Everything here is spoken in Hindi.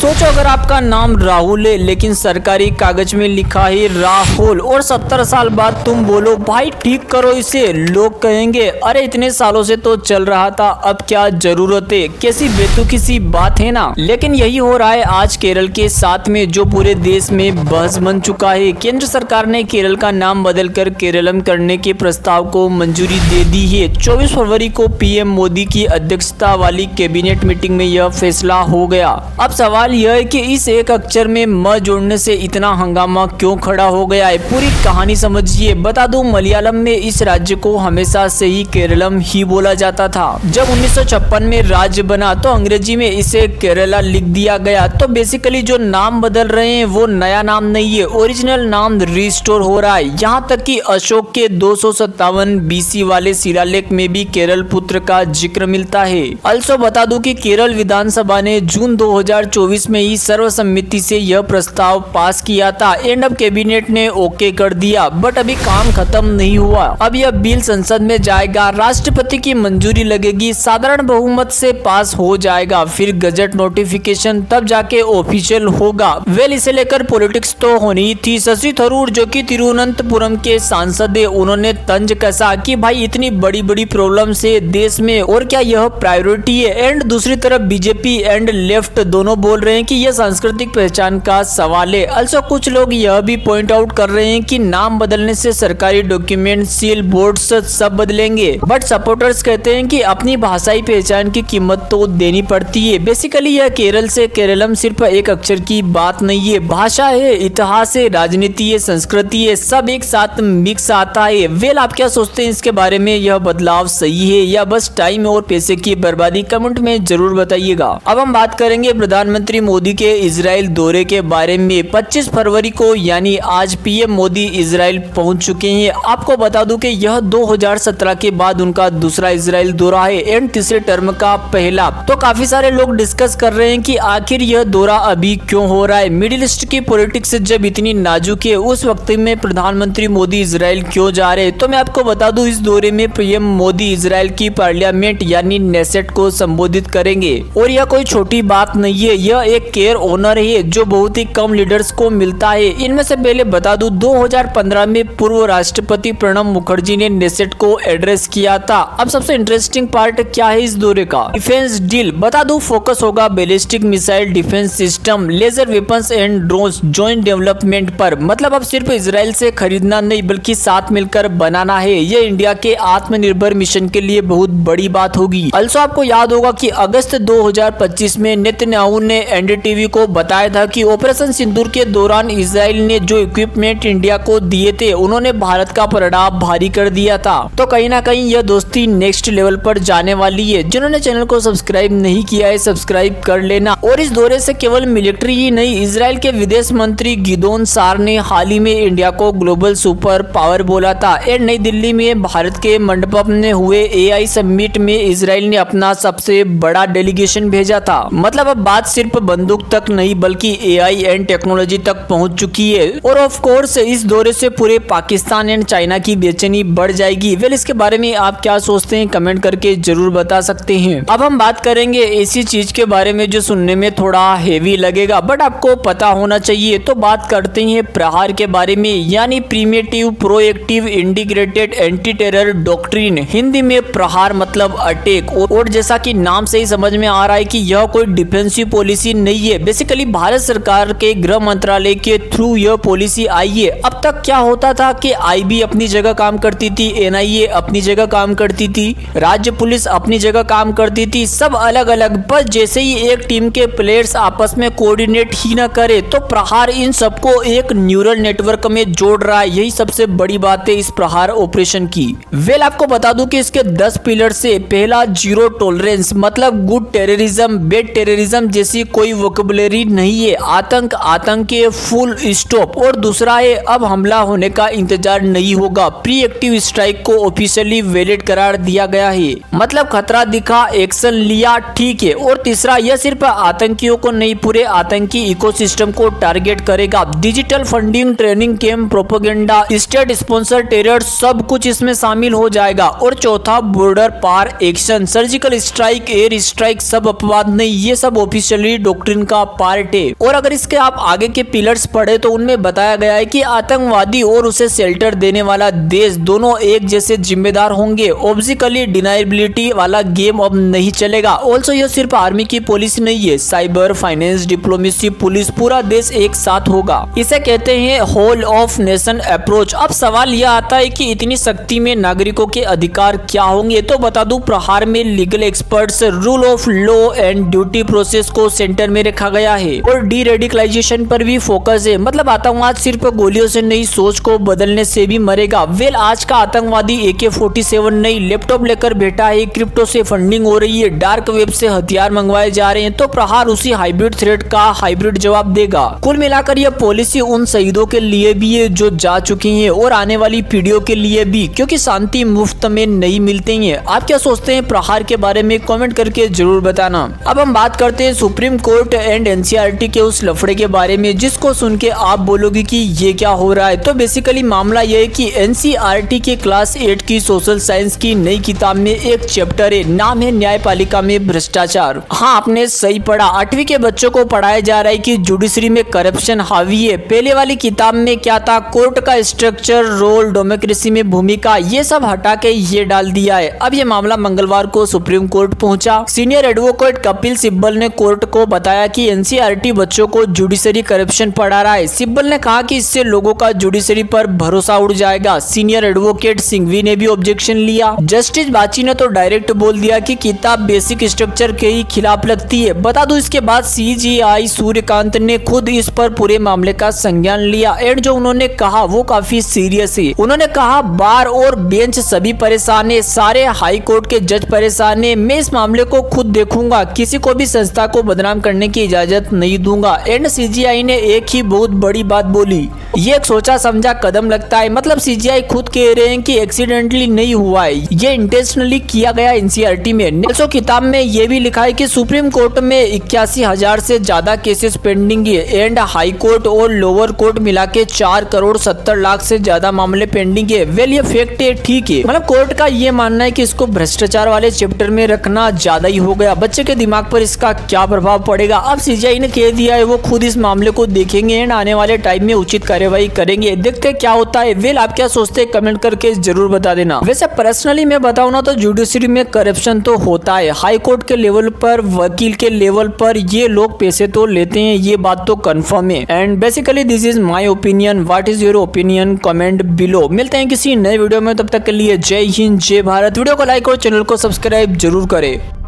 सोचो अगर आपका नाम राहुल है लेकिन सरकारी कागज में लिखा है राहुल और 70 साल बाद तुम बोलो भाई ठीक करो इसे, लोग कहेंगे अरे इतने सालों से तो चल रहा था, अब क्या जरूरत है। कैसी बेतुकी सी बात है ना। लेकिन यही हो रहा है आज केरल के साथ में, जो पूरे देश में बहस बन चुका है। केंद्र सरकार ने केरल का नाम बदलकर केरलम करने के प्रस्ताव को मंजूरी दे दी है। 24 फरवरी को पीएम मोदी की अध्यक्षता वाली कैबिनेट मीटिंग में यह फैसला हो गया। अब सवाल यह है कि इस एक अक्षर में म जोड़ने से इतना हंगामा क्यों खड़ा हो गया है, पूरी कहानी समझिए। बता दूं मलयालम में इस राज्य को हमेशा से ही केरलम ही बोला जाता था। जब 1956 में राज्य बना तो अंग्रेजी में इसे केरला लिख दिया गया। तो बेसिकली जो नाम बदल रहे हैं वो नया नाम नहीं है, ओरिजिनल नाम रिस्टोर हो रहा है। यहाँ तक कि अशोक के 257 बीसी वाले शिलालेख में भी केरल पुत्र का जिक्र मिलता है। अल्सो बता दूं कि केरल विधानसभा ने जून 2024 में ही सर्वसम्मति से यह प्रस्ताव पास किया था एंड अब कैबिनेट ने ओके कर दिया। बट अभी काम खत्म नहीं हुआ। अब यह बिल संसद में जाएगा, राष्ट्रपति की मंजूरी लगेगी, साधारण बहुमत से पास हो जाएगा, फिर गजट नोटिफिकेशन, तब जाके ऑफिशियल होगा। वेल इसे लेकर पॉलिटिक्स तो होनी थी। शशि थरूर जो कि तिरुवनंतपुरम के सांसद है, उन्होंने तंज कसा कि भाई इतनी बड़ी बड़ी प्रॉब्लम से देश में और क्या यह प्रायोरिटी है। एंड दूसरी तरफ बीजेपी एंड लेफ्ट दोनों बोल रहे हैं कि यह सांस्कृतिक पहचान का सवाल है। अल्सो कुछ लोग यह भी पॉइंट आउट कर रहे हैं कि नाम बदलने से सरकारी डॉक्यूमेंट, सील, बोर्ड्स सब बदलेंगे। बट सपोर्टर्स कहते हैं कि अपनी भाषाई पहचान की कीमत तो देनी पड़ती है। बेसिकली यह केरल से केरलम सिर्फ एक अक्षर की बात नहीं है, भाषा है, इतिहास है, राजनीति है, संस्कृति है, सब एक साथ मिक्स आता है। वेल आप क्या सोचते हैं इसके बारे में, यह बदलाव सही है या बस टाइम और पैसे की बर्बादी? कमेंट में जरूर बताइएगा। अब हम बात करेंगे प्रधानमंत्री मोदी के इजराइल दौरे के बारे में। 25 फरवरी को यानी आज पीएम मोदी इजराइल पहुंच चुके हैं। आपको बता दूं कि यह 2017 के बाद उनका दूसरा इजराइल दौरा है एंड तीसरे टर्म का पहला। तो काफी सारे लोग डिस्कस कर रहे हैं कि आखिर यह दौरा अभी क्यों हो रहा है। मिडिल ईस्ट की पॉलिटिक्स जब इतनी नाजुक है, उस वक्त में प्रधानमंत्री मोदी इजराइल क्यों जा रहे हैं? तो मैं आपको बता दूं इस दौरे में पीएम मोदी इजराइल की पार्लियामेंट यानी नेसेट को संबोधित करेंगे। और यह कोई छोटी बात नहीं है, यह एक केयर ऑनर है जो बहुत ही कम लीडर्स को मिलता है। इनमें से पहले बता दूं 2015 में पूर्व राष्ट्रपति प्रणब मुखर्जी ने नेसेट को एड्रेस किया था। अब सबसे इंटरेस्टिंग पार्ट क्या है इस दौरे का? Defence deal. बता दूं फोकस होगा ballistic missile defence system, laser weapons and drones joint development पर। मतलब अब सिर्फ इजराइल से खरीदना नहीं बल्कि साथ मिलकर बनाना है। यह इंडिया के आत्मनिर्भर मिशन के लिए बहुत बड़ी बात होगी। अल्सो आपको याद होगा कि अगस्त 2025 में नेतन्याहू ने एनडीटीवी को बताया था कि ऑपरेशन सिंदूर के दौरान इजराइल ने जो इक्विपमेंट इंडिया को दिए थे उन्होंने भारत का प्रभाव भारी कर दिया था। तो कहीं ना कहीं यह दोस्ती नेक्स्ट लेवल पर जाने वाली है। जिन्होंने चैनल को सब्सक्राइब नहीं किया है सब्सक्राइब कर लेना। और इस दौरे से केवल मिलिट्री ही नहीं, इजराइल के विदेश मंत्री गिदोन सार ने हाल ही में इंडिया को ग्लोबल सुपर पावर बोला था। एंड नई दिल्ली में भारत के मंडपम में हुए एआई समिट में इजराइल ने अपना सबसे बड़ा डेलीगेशन भेजा था। मतलब अब बात सिर्फ बंदूक तक नहीं बल्कि एआई एंड टेक्नोलॉजी तक पहुंच चुकी है। और ऑफ कोर्स इस दौरे से पूरे पाकिस्तान एंड चाइना की बेचैनी बढ़ जाएगी। वेल इसके बारे में आप क्या सोचते हैं कमेंट करके जरूर बता सकते हैं। अब हम बात करेंगे ऐसी चीज के बारे में जो सुनने में थोड़ा हेवी लगेगा बट आपको पता होना चाहिए। तो बात करते हैं प्रहार के बारे में, यानी primitive proactive integrated anti terror doctrine. Hindi में प्रहार मतलब अटैक। और जैसा कि नाम से ही समझ में आ रहा है कि यह कोई डिफेंसिव पॉलिसी नहीं है। बेसिकली भारत सरकार के गृह मंत्रालय के थ्रू यह पॉलिसी आई है। अब तक क्या होता था कि आईबी अपनी जगह काम करती थी, एनआईए अपनी जगह काम करती थी, राज्य पुलिस अपनी जगह काम करती थी, सब अलग अलग। बस जैसे ही एक टीम के प्लेयर्स आपस में कोऑर्डिनेट ही न करे तो प्रहार इन सबको एक न्यूरल नेटवर्क में जोड़ रहा है। यही सबसे बड़ी बात है इस प्रहार ऑपरेशन की। वेल आपको बता दूं कि इसके 10 पिलर से पहला जीरो टॉलरेंस, मतलब गुड टेररिज्म बेड टेररिज्म जैसी कोई वोकैबुलरी नहीं है। आतंक के फुल स्टॉप। और दूसरा है अब हमला होने का इंतजार नहीं होगा, प्री एक्टिव स्ट्राइक को ऑफिशियली वैलिड करार दिया गया है। मतलब खतरा दिखा एक्शन लिया, ठीक है। और तीसरा यह सिर्फ आतंकियों को नहीं पूरे आतंकी इकोसिस्टम को टारगेट करेगा। Digital funding, training camp, propaganda, state sponsor terror सब कुछ इसमें शामिल हो जाएगा। और चौथा बॉर्डर पार action, surgical strike, air strike सब अपवाद नहीं, ये सब ऑफिशियली डॉक्ट्रिन का पार्ट है। और अगर इसके आप आगे के पिलर्स पढ़े तो उनमें बताया गया है कि आतंकवादी और उसे शेल्टर देने वाला देश दोनों एक जैसे जिम्मेदार होंगे। ऑब्वियसली डिनाइबिलिटी वाला गेम अब नहीं चलेगा। ऑल्सो यह सिर्फ आर्मी की पॉलिसी नहीं है, साइबर, फाइनेंस, डिप्लोमेसी, पुलिस, पूरा देश एक साथ होगा। इसे कहते हैं होल ऑफ नेशन अप्रोच। अब सवाल यह आता है कि इतनी शक्ति में नागरिकों के अधिकार क्या होंगे। तो बता दूं, प्रहार में legal experts, rule of law and duty process को सेंटर में रखा गया है और डी रेडिकलाइजेशन पर भी फोकस है। मतलब आतंकवाद सिर्फ गोलियों से नहीं, सोच को बदलने से भी मरेगा। वेल, आज का आतंकवादी AK-47 नहीं, लैपटॉप लेकर बैठा है, क्रिप्टो से फंडिंग हो रही है, डार्क वेब से हथियार मंगवाए जा रहे हैं। तो प्रहार उसी हाइब्रिड थ्रेट का हाइब्रिड जवाब देगा। कुल मिलाकर यह पॉलिसी उन शहीदों के लिए भी है जो जा चुकी हैं और आने वाली पीढ़ियों के लिए भी, क्योंकि शांति मुफ्त में नहीं मिलती है। आप क्या सोचते हैं प्रहार के बारे में? कमेंट करके जरूर बताना। अब हम बात करते हैं सुप्रीम कोर्ट एंड NCERT के उस लफड़े के बारे में जिसको सुन के आप बोलोगे कि ये क्या हो रहा है। तो बेसिकली मामला यह है कि NCERT के क्लास 8 की सोशल साइंस की नई किताब में एक चैप्टर है, नाम है न्यायपालिका में भ्रष्टाचार। हाँ, आपने सही पढ़ा, 8वीं के बच्चों को पढ़ाया जा रहा है कि जुडिशरी में करप्शन हावी है। पहले वाली किताब में क्या था, कोर्ट का स्ट्रक्चर, रोल, डेमोक्रेसी में भूमिका, ये सब हटा के ये डाल दिया है। अब ये मामला मंगलवार को सुप्रीम कोर्ट पहुंचा। सीनियर एडवोकेट कपिल सिब्बल ने कोर्ट को बताया कि NCERT बच्चों को जुडिशरी करप्शन पढ़ा रहा है। सिब्बल ने कहा कि इससे लोगों का जुडिशरी पर भरोसा उड़ जाएगा। सीनियर एडवोकेट सिंघवी ने भी ऑब्जेक्शन लिया। जस्टिस बाची ने तो डायरेक्ट बोल दिया कि किताब बेसिक स्ट्रक्चर के ही खिलाफ लगती है। बता दूं, इसके बाद CJI सूर्यकांत ने खुद इस पर पूरे मामले का संज्ञान लिया एंड जो उन्होंने कहा वो काफी सीरियस है। उन्होंने कहा, बार और बेंच सभी परेशान है, सारे हाई कोर्ट के जज परेशान है। मैं इस मामले को खुद देखूंगा, किसी को भी संस्था को बदनाम करने की इजाजत नहीं दूंगा। एंड CJI ने एक ही बहुत बड़ी बात बोली, ये एक सोचा समझा कदम लगता है। मतलब CJI खुद कह रहे हैं कि एक्सीडेंटली नहीं हुआ है, ये इंटेंशनली किया गया NCERT में। नेक्सो किताब में ये भी लिखा है कि सुप्रीम कोर्ट में 81,000 से ज्यादा केसेस पेंडिंग है एंड हाई कोर्ट और लोअर कोर्ट मिला के 4 करोड़ 70 लाख से ज्यादा मामले पेंडिंग है। वेल, ये फैक्ट है, ठीक है। मतलब कोर्ट का ये मानना है कि इसको भ्रष्टाचार वाले चैप्टर में रखना ज्यादा ही हो गया। बच्चे के दिमाग पर इसका क्या प्रभाव पड़ेगा? अब CJI ने कह दिया है वो खुद इस मामले को देखेंगे एंड आने वाले टाइम में उचित कार्यवाही करेंगे। देखते क्या होता है। वेल, आप क्या सोचते हैं कमेंट करके जरूर बता देना। वैसे पर्सनली मैं बताऊं ना तो जुडिशरी में करप्शन तो होता है, हाई कोर्ट के लेवल पर, वकील के लेवल पर ये लोग पैसे तो लेते हैं, ये बात तो कंफर्म है। And basically this is my opinion. What is your opinion? Comment below. मिलते हैं किसी नए वीडियो में, तब तक के लिए जय हिंद, जय भारत। वीडियो को लाइक और चैनल को सब्सक्राइब जरूर करें।